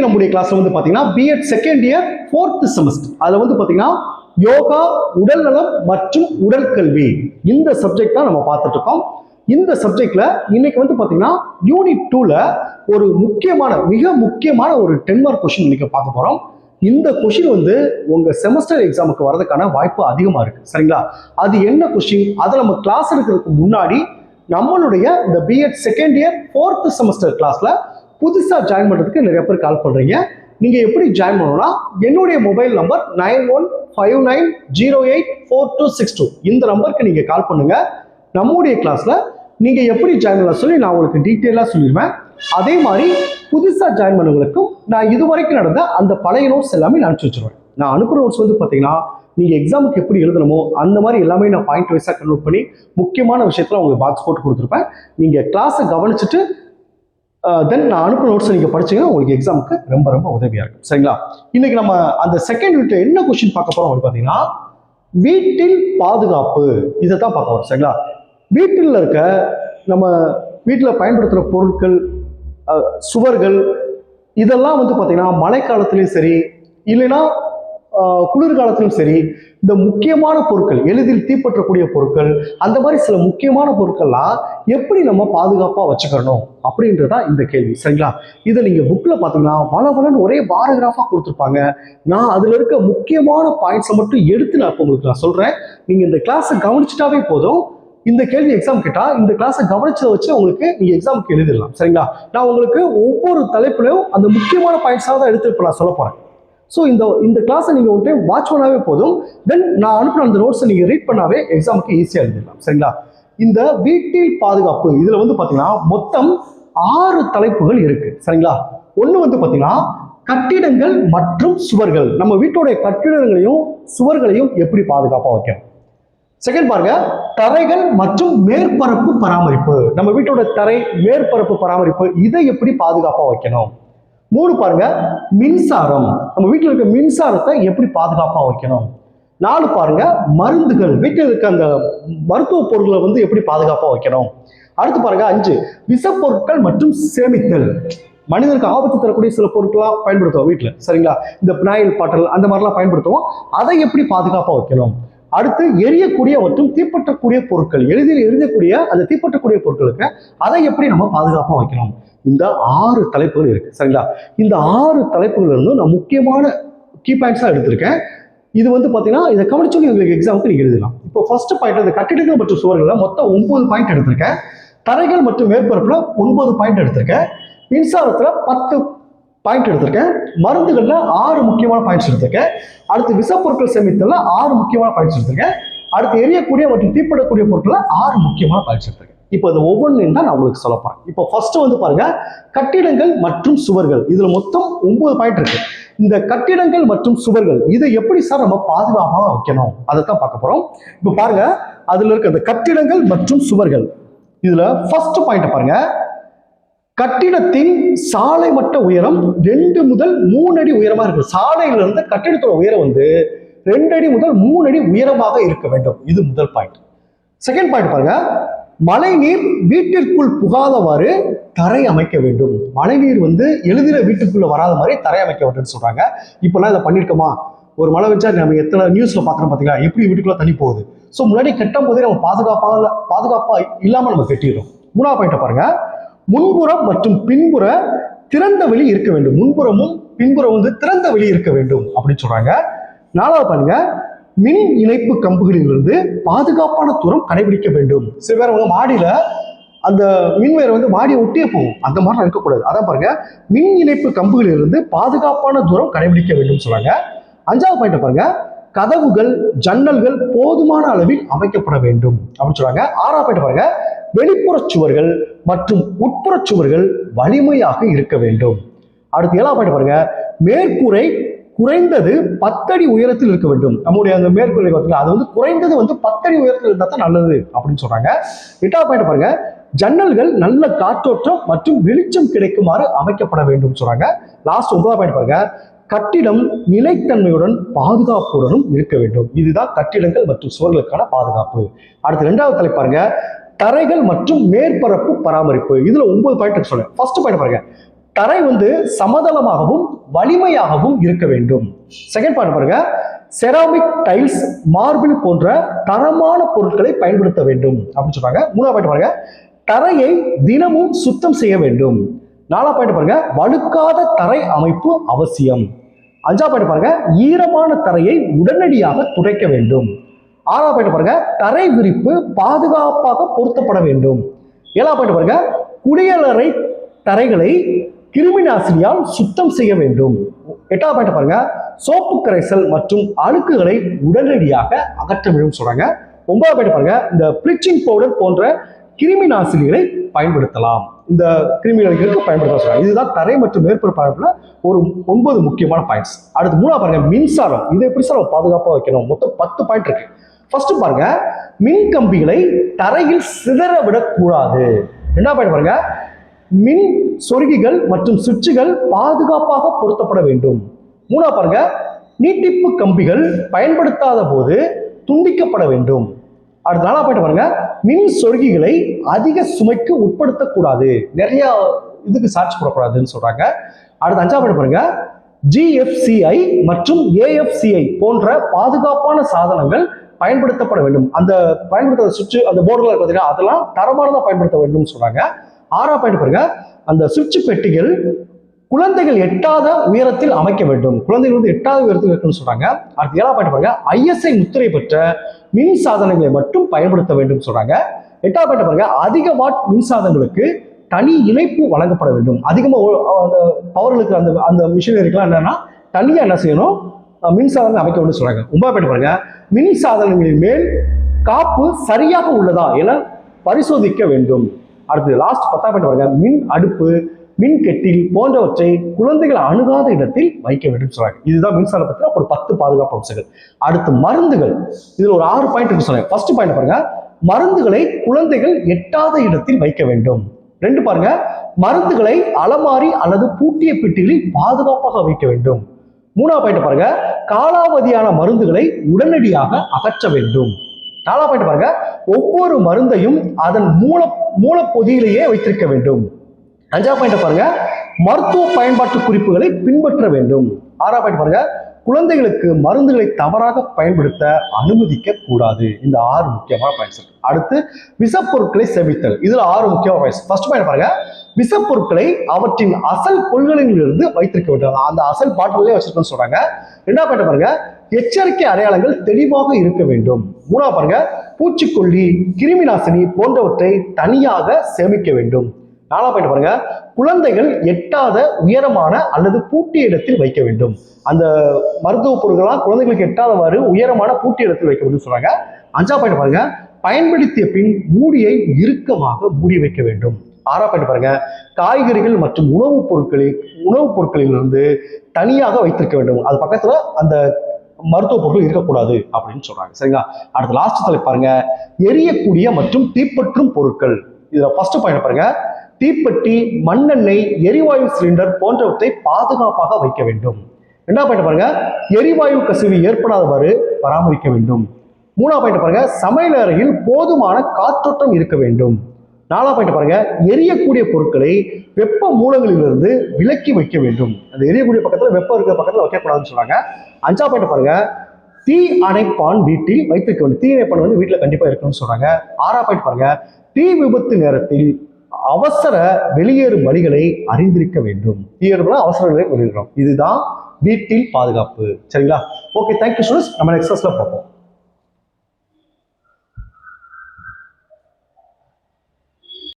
நம்முடைய கிளாஸ்ல வந்து பாத்தீங்கன்னா BEd second year 4th semester அதுல வந்து பாத்தீங்கன்னா யோகா, உடல் நலம் மற்றும் உடல் கல்வி இந்த சப்ஜெக்ட் தான் நம்ம பார்த்துட்டு இருக்கோம். இந்த சப்ஜெக்ட்ல இன்னைக்கு வந்து பாத்தீங்கன்னா யூனிட் 2ல ஒரு மிக முக்கியமான ஒரு 10 மார்க் கொஸ்டின் இன்னைக்கு பார்க்க போறோம். இந்த கொஸ்டின் வந்து உங்க செமஸ்டர் எக்ஸாமுக்கு வரதுக்கான வாய்ப்பு அதிகமா இருக்கு. சரிங்களா? அது என்ன கொஸ்டின்? அதை நம்ம கிளாஸ் எடுக்கிறதுக்கு முன்னாடி நம்மளுடைய இந்த BEd second year 4th semester கிளாஸ்ல புதுசா ஜாயின் பண்றதுக்கு நிறைய பேர் கால் பண்றீங்க. நீங்க எப்படி ஜாயின் பண்ணணும்னா என்னுடைய மொபைல் நம்பர் 9159084262 இந்த நம்பருக்கு நீங்க கால் பண்ணுங்க. நம்முடைய கிளாஸ்ல நீங்க எப்படி ஜாயின் பண்ணலாம் சொல்லி நான் உங்களுக்கு டீட்டெயிலா சொல்லிடுவேன். அதே மாதிரி புதுசா ஜாயின் பண்ணவங்களுக்கும் நான் இதுவரைக்கும் நடந்த அந்த பழைய நோட்ஸ் எல்லாமே நான் அனுப்பிச்சு வச்சிருவேன். நான் அனுப்புற நோட்ஸ் வந்து பாத்தீங்கன்னா நீங்க எக்ஸாமுக்கு எப்படி எழுதணுமோ அந்த மாதிரி எல்லாமே நான் பாயிண்ட் வைஸா கன்வெர்ட் பண்ணி முக்கியமான விஷயத்துல உங்களுக்கு பாக்ஸ் போட்டு கொடுத்துருப்பேன். நீங்க கிளாஸை கவனிச்சுட்டு தென் நான் அனுப்புற நோட்ஸ் நீங்க படிச்சீங்கன்னா உங்களுக்கு எக்ஸாமுக்கு ரொம்ப ரொம்ப உதவியா இருக்கும். சரிங்களா? இன்னைக்கு நம்ம அந்த செகண்ட் யூனிட்ல என்ன கொஸ்டின் பார்க்க போறோம் அப்படின்னு பாத்தீங்கன்னா வீட்டில் பாதுகாப்பு இதை தான் பார்க்க போறோம். சரிங்களா? வீட்டில் இருக்க நம்ம வீட்டில் பயன்படுத்துகிற பொருட்கள், சுவர்கள் இதெல்லாம் வந்து பார்த்தீங்கன்னா மழைக்காலத்திலையும் சரி இல்லைன்னா குளிர்காலத்திலும் சரி இந்த முக்கியமான பொருட்கள், எளிதில் தீப்பற்றக்கூடிய பொருட்கள், அந்த மாதிரி சில முக்கியமான பொருட்கள்லாம் எப்படி நம்ம பாதுகாப்பாக வச்சுக்கணும் அப்படின்றதா இந்த கேள்வி. சரிங்களா? இதை நீங்க புக்ல பார்த்தீங்கன்னா வளவலன்னு ஒரே பாராகிராஃபாக கொடுத்துருப்பாங்க. நான் அதுல இருக்க முக்கியமான பாயிண்ட்ஸை மட்டும் எடுத்து நான் இப்போ உங்களுக்கு நான் சொல்றேன். நீங்க இந்த கிளாஸை கவனிச்சுட்டாவே போதும். இந்த கேள்வி எக்ஸாம் கேட்டா இந்த கிளாஸை கவனிச்சதை வச்சு உங்களுக்கு நீங்க எக்ஸாமுக்கு எழுதிடலாம். சரிங்களா? நான் உங்களுக்கு ஒவ்வொரு தலைப்புலையும் அந்த முக்கியமான பாயிண்ட்ஸாக தான் எடுத்து இப்போ நான் சொல்ல போறேன். ஸோ இந்த கிளாஸை நீங்க ஒரு டைம் வாட்ச் பண்ணாவே போதும். தென் நான் அனுப்புற அந்த நோட்ஸை நீங்க ரீட் பண்ணாவே எக்ஸாமுக்கு ஈஸியா எழுதிடலாம். சரிங்களா? இந்த வீட்டில் பாதுகாப்பு இதுல வந்து பாத்தீங்கன்னா மொத்தம் 6 தலைப்புகள் இருக்கு. சரிங்களா? ஒண்ணு வந்து பாத்தீங்கன்னா கட்டிடங்கள் மற்றும் சுவர்கள். நம்ம வீட்டோடைய கட்டிடங்களையும் சுவர்களையும் எப்படி பாதுகாப்பா வைக்கணும். செகண்ட் பாருங்க தரைகள் மற்றும் மேற்பரப்பு பராமரிப்பு. நம்ம வீட்டோட தரை மேற்பரப்பு பராமரிப்பு இதை எப்படி பாதுகாப்பா வைக்கணும். 3 பாருங்க மின்சாரம். நம்ம வீட்டில் இருக்க மின்சாரத்தை எப்படி பாதுகாப்பா வைக்கணும். 4 பாருங்க மருந்துகள். வீட்டில் இருக்க அந்த மருத்துவ பொருட்களை வந்து எப்படி பாதுகாப்பா வைக்கணும். அடுத்து பாருங்க 5 விஷப்பொருட்கள் மற்றும் சேமித்தல். மனிதனுக்கு ஆபத்து தரக்கூடிய சில பொருட்களாக பயன்படுத்துவோம் வீட்டில். சரிங்களா? இந்த பினாயில் பாட்டல் அந்த மாதிரிலாம் பயன்படுத்துவோம். அதை எப்படி பாதுகாப்பா வைக்கணும். அடுத்து எரியக்கூடிய மற்றும் தீப்பற்றக்கூடிய பொருட்கள், எளிதில் எரியக்கூடிய அந்த தீப்பற்றக்கூடிய பொருட்களுக்கு அதை எப்படி நம்ம பாதுகாப்பா வைக்கணும். இந்த 6 தலைப்புகள் இருக்கு. சரிங்களா? இந்த 6 தலைப்புகள் இருந்தும் நான் முக்கியமான கீ பாயிண்ட்ஸா எடுத்திருக்கேன். இது வந்து பாத்தீங்கன்னா இதை கவனிச்சு உங்களுக்கு எக்ஸாமுக்கு நீங்க எழுதலாம். இப்போ ஃபர்ஸ்ட் பாயிண்ட் இந்த கட்டிடங்கள் மற்றும் சுவர்கள்ல மொத்தம் 9 பாயிண்ட் எடுத்திருக்கேன். தரைகள் மற்றும் மேற்பரப்புல 9 பாயிண்ட் எடுத்திருக்கேன். மின்சாரத்துல 10 பாயிண்ட் எடுத்திருக்கேன். மருந்துகள்ல 6 முக்கியமான பாயிண்ட்ஸ் எடுத்திருக்கேன். அடுத்து விஷப்பொருட்கள் சேமித்தல 6 முக்கியமான பாயிண்ட்ஸ் எடுத்திருக்கேன். அடுத்து எரியக்கூடிய மற்றும் தீப்படக்கூடிய பொருட்கள்ல 6 முக்கியமான பாயிண்ட்ஸ் எடுத்திருக்கேன். இப்போ இது ஒவ்வொன்றையும் தான் நான் உங்களுக்கு சொல்ல போறேன். இப்போ ஃபர்ஸ்ட் வந்து பாருங்க கட்டிடங்கள் மற்றும் சுவர்கள். இதுல மொத்தம் 9 பாயிண்ட் இருக்கு. இந்த கட்டிடங்கள் மற்றும் சுவர்கள் இதை எப்படி சார் நம்ம பாதுகாப்பாக வைக்கணும் அதை தான் பார்க்க போறோம். இப்போ பாருங்க அதுல இருக்க அந்த கட்டிடங்கள் மற்றும் சுவர்கள் இதுல ஃபர்ஸ்ட் பாயிண்ட் பாருங்க கட்டிடத்தின் சாலை மட்ட உயரம் 2 முதல் 3 அடி உயரமா இருக்கு. சாலையில இருந்து கட்டிடத்தோட உயரம் வந்து 2 அடி முதல் 3 அடி உயரமாக இருக்க வேண்டும். இது முதல் பாயிண்ட். செகண்ட் பாயிண்ட் பாருங்க மழை நீர் வீட்டிற்குள் புகாதவாறு தரை அமைக்க வேண்டும். மழை நீர் வந்து எளிதில் வீட்டுக்குள்ள வராத மாதிரி தரை அமைக்க வேண்டும் சொல்றாங்க. இப்பெல்லாம் இதை பண்ணிருக்கோமா? ஒரு மழை வச்சா நம்ம எத்தனை நியூஸ்ல பாக்குறோம் பாத்தீங்களா எப்படி வீட்டுக்குள்ள தண்ணி போகுது. ஸோ முன்னாடி கட்டும் போதே நம்ம பாதுகாப்பா இல்லாம நம்ம கட்டிடுறோம். 3ஆவது பாயிண்ட் பாருங்க முன்புறம் மற்றும் பின்புற திறந்த வெளி இருக்க வேண்டும். முன்புறமும் பின்புறம் வந்து திறந்த வெளி இருக்க வேண்டும் அப்படின்னு சொல்றாங்க. 4ஆவது பாருங்க மின் இணைப்பு கம்புகளிலிருந்து பாதுகாப்பான தூரம் கடைபிடிக்க வேண்டும். சில பேர் வந்து மாடியில அந்த மின்வயரை வந்து மாடியை ஒட்டியே போகும். அந்த மாதிரி இருக்கக்கூடாது. அதான் பாருங்க மின் இணைப்பு கம்புகளிலிருந்து பாதுகாப்பான தூரம் கடைபிடிக்க வேண்டும் சொல்றாங்க. 5ஆவது பாயிண்ட் பாருங்க கதவுகள் ஜன்னல்கள் போதுமான அளவில் அமைக்கப்பட வேண்டும் அப்படின்னு சொல்றாங்க. 6ஆவது பாயிண்ட் பாருங்க வெளிப்புற சுவர்கள் மற்றும் உட்புற சுவர்கள் வலிமையாக இருக்க வேண்டும். அடுத்து 7ஆவது பாயிண்ட் பாருங்க மேற்கூரை குறைந்தது 10 அடி உயரத்தில் இருக்க வேண்டும். நம்முடைய அந்த மேற்கூரை அது வந்து குறைந்தது வந்து 10 அடி உயரத்தில் இருந்தா தான் நல்லது அப்படின்னு சொல்றாங்க. 8ஆவது பாயிண்ட் பாருங்க ஜன்னல்கள் நல்ல காற்றோட்டம் மற்றும் வெளிச்சம் கிடைக்குமாறு அமைக்கப்பட வேண்டும் சொல்றாங்க. லாஸ்ட் 9ஆவது பாயிண்ட் பாருங்க கட்டிடம் நிலைத்தன்மையுடன் பாதுகாப்புடனும் இருக்க வேண்டும். இதுதான் கட்டிடங்கள் மற்றும் சுவர்களுக்கான பாதுகாப்பு. அடுத்து 2ஆவது தலைப்பு பாருங்க தரைகள் மற்றும் மேற்பரப்பு பராமரிப்பு. இதுல 9 பாயிண்ட் சொல்றேன். ஃபர்ஸ்ட் பாயிண்ட் பாருங்க தரை வந்து சமதளமாகவும் வலிமையாகவும் இருக்க வேண்டும். செகண்ட் பாயிண்ட் பாருங்க, செராமிக், டைல்ஸ், மார்பிள் போன்ற தரமான பொருட்களை பயன்படுத்த வேண்டும் அப்படின்னு சொல்றாங்க. மூணாவது பாயிண்ட் பாருங்க, தரையை தினமும் சுத்தம் செய்ய வேண்டும். நாலாவது பாயிண்ட் பாருங்க, வழுக்காத தரை அமைப்பு அவசியம். அஞ்சாவது பாயிண்ட் பாருங்க, ஈரமான தரையை உடனடியாக துடைக்க வேண்டும். ஆறாவது பாயிண்ட் பாருங்க, தரை விரிப்பு பாதுகாப்பாக பொருத்தப்பட வேண்டும். ஏழாவது பாயிண்ட் பாருங்க, குளியலறை தரைகளை கிருமி நாசினியால் சுத்தம் செய்ய வேண்டும். எட்டாவது பாயிண்ட் பாருங்க, சோப்பு கரைசல் மற்றும் அழுக்குகளை உடனடியாக அகற்ற வேண்டும் சொல்றாங்க. ஒன்பதாவது பாயிண்ட் பாருங்க, இந்த ப்ளீச்சிங் பவுடர் போன்ற கிருமி நாசினிகளை பயன்படுத்தலாம். இந்த கிருமிகளுக்கு பயன்படுத்த சொல்றாங்க. இதுதான் தரை மற்றும் மேற்பரப்பு அமைப்புல ஒரு 9 முக்கியமான பாயிண்ட்ஸ். அடுத்து மூணாவது பாருங்க, மின்சாரம். இதை எப்படி சார் பாதுகாப்பாக வைக்கணும்? மொத்தம் 10 பாயிண்ட் இருக்கு. ஃபர்ஸ்ட் பாருங்க, மின் கம்பிகளை தரையில் சிதற விடக்கூடாது. ரெண்டாவது பாயிண்ட் பாருங்க, மின் சொருகிகள் மற்றும் சுவிட்சுகள் பாதுகாப்பாக பொருத்தப்பட வேண்டும். மூணாவது பாருங்க, நீட்டிப்பு கம்பிகள் பயன்படுத்தாத போது துண்டிக்கப்பட வேண்டும். அடுத்த நாளாக பாயிண்ட் பாருங்க, மின் சொருகிகளை அதிக சுமைக்கு உட்படுத்தக்கூடாது, நிறைய இதுக்கு சார்ஜ் போடக்கூடாதுன்னு சொல்றாங்க. அடுத்த அஞ்சாவது பாயிண்ட் பாருங்க, GFCI மற்றும் AFCI போன்ற பாதுகாப்பான சாதனங்கள் பயன்படுத்தப்பட வேண்டும். அந்த பயன்படுத்துற சுவிட்ச், அந்த போர்டுகள் பார்த்தீங்கன்னா அதெல்லாம் தரமானதாக பயன்படுத்த வேண்டும் சொல்றாங்க. ஆறாவது பாயிண்ட் பாருங்க, அந்த சுவிட்ச் பெட்டிகள் குழந்தைகள் எட்டாத உயரத்தில் அமைக்க வேண்டும். குழந்தைகள் வந்து எட்டாவது உயரத்தில் இருக்குன்னு சொல்றாங்க. அடுத்து ஏழாவது பாயிண்ட் பாருங்க, ISI முத்திரை பெற்ற மின் சாதனங்களை மட்டும் பயன்படுத்த வேண்டும் சொல்றாங்க. எட்டாவது பாயிண்ட் பாருங்க, அதிக வாட் மின் சாதனங்களுக்கு தனி இணைப்பு வழங்கப்பட வேண்டும். அதிகமாக அந்த பவர்களுக்கு அந்த அந்த மிஷினரிக்கெல்லாம் என்னன்னா தனியாக என்ன செய்யணும், மின் சாதனம் அமைக்க வேண்டும் சொல்றாங்க. ஒன்பதாவது பாயிண்ட் பாருங்க, மின் சாதனங்களின் மேல் காப்பு சரியாக உள்ளதா என பரிசோதிக்க வேண்டும். அடுத்து லாஸ்ட் 10வது பாயிண்ட் பாருங்க, மின் அடுப்பு, மின் கெட்டில் போன்றவற்றை குழந்தைகள் அணுகாத இடத்தில் வைக்க வேண்டும் சொல்றாங்க. இதுதான் மின்சாரம் பத்தின ஒரு 10 பாதுகாப்பு அம்சங்கள். அடுத்து மருந்துகள், இதுல ஒரு 6 பாயிண்ட் இருக்கு சொல்றாங்க. ஃபர்ஸ்ட் பாயிண்ட் பாருங்க, மருந்துகளை குழந்தைகள் எட்டாத இடத்தில் வைக்க வேண்டும். 2 பாருங்க, மருந்துகளை அலமாரி அல்லது பூட்டிய பெட்டிகளில் பாதுகாப்பாக வைக்க வேண்டும். 3வது பாயிண்ட் பாருங்க, காலாவதியான மருந்துகளை உடனடியாக அகற்ற வேண்டும். 4வது பாயிண்ட் பாருங்க, ஒவ்வொரு மருந்தையும் அதன் மூலப்பொதியிலேயே வைத்திருக்க வேண்டும். 5வது பாயிண்ட் பாருங்க, மருத்துவ பயன்பாட்டு குறிப்புகளை பின்பற்ற வேண்டும். 6வது பாயிண்ட் பாருங்க, குழந்தைகளுக்கு மருந்துகளை தவறாக பயன்படுத்த அனுமதிக்க கூடாது. இந்த 6 முக்கியமான பாயிண்ட்ஸ். அடுத்து விஷப்பொருட்களை சேமித்தல், இதுல 6 முக்கியமான பாயிண்ட்ஸ். ஃபர்ஸ்ட் பாயிண்ட் பாருங்க, விஷப்பொருட்களை அவற்றின் அசல் கொள்கலனிலிருந்து வைத்திருக்க வேண்டும். அந்த அசல் பாட்டிலே வச்சிருக்கணும்னு சொல்றாங்க. 2வது பாயிண்ட் பாருங்க, எச்சரிக்கை அடையாளங்கள் தெளிவாக இருக்க வேண்டும். 3வது பாருங்க, பூச்சிக்கொல்லி, கிருமி நாசினி போன்றவற்றை தனியாக சேமிக்க வேண்டும். 4வது பாயிண்ட் பாருங்க, குழந்தைகள் எட்டாத உயரமான அல்லது பூட்டிய இடத்தில் வைக்க வேண்டும். அந்த மருத்துவ பொருட்கள்லாம் குழந்தைகளுக்கு எட்டாதவாறு உயரமான பூட்டிய இடத்தில் வைக்க வேண்டும் சொல்றாங்க. 5வது பாயிண்ட் பாருங்க, பயன்படுத்திய பின் மூடியை இறுக்கமாக மூடி வைக்க வேண்டும். 6வது பாயிண்ட் பாருங்க, காய்கறிகள் மற்றும் உணவுப் பொருட்களிலிருந்து தனியாக வைத்திருக்க வேண்டும். அது பக்கத்துல அந்த மருத்துவ பொருட்கள் இருக்கக்கூடாது அப்படின்னு சொல்றாங்க. சரிங்களா? அடுத்த லாஸ்ட் தலைப்பு பாருங்க, எரியக்கூடிய மற்றும் தீப்பற்றும் பொருட்கள். இதுல ஃபர்ஸ்ட் பாயிண்ட் பாருங்க, தீப்பெட்டி, மண்ணெண்ணெய், எரிவாயு சிலிண்டர் போன்றவற்றை பாதுகாப்பாக வைக்க வேண்டும். 2வது பாயிண்ட் பாருங்க, எரிவாயு கசிவு ஏற்படாதவாறு பராமரிக்க வேண்டும். 3வது பாயிண்ட் பாருங்க, சமையல் அறையில் போதுமான காற்றோட்டம் இருக்க வேண்டும். 4வது பாயிண்ட் பாருங்க, எரியக்கூடிய பொருட்களை வெப்ப மூலங்களிலிருந்து விலக்கி வைக்க வேண்டும். அந்த எரியக்கூடிய பக்கத்துல வெப்பம் இருக்கிற பக்கத்துல வைக்கக்கூடாதுன்னு சொல்றாங்க. 5வது பாயிண்ட் பாருங்க, தீ அணைப்பான் வீட்டில் வைத்திருக்க வேண்டும். தீ அணைப்பான் வந்து வீட்டுல கண்டிப்பா இருக்கணும்னு சொல்றாங்க. 6வது பாயிண்ட் பாருங்க, தீ விபத்து நேரத்தில் அவசர வெளியேறும் வழிகளை அறிந்திருக்க வேண்டும். அவசர வெளியேறும். இதுதான் வீட்டில் பாதுகாப்பு. சரிங்களா? Okay, thank you students. நம்ம நெக்ஸ்ட் கிளாஸ்ல பார்ப்போம்.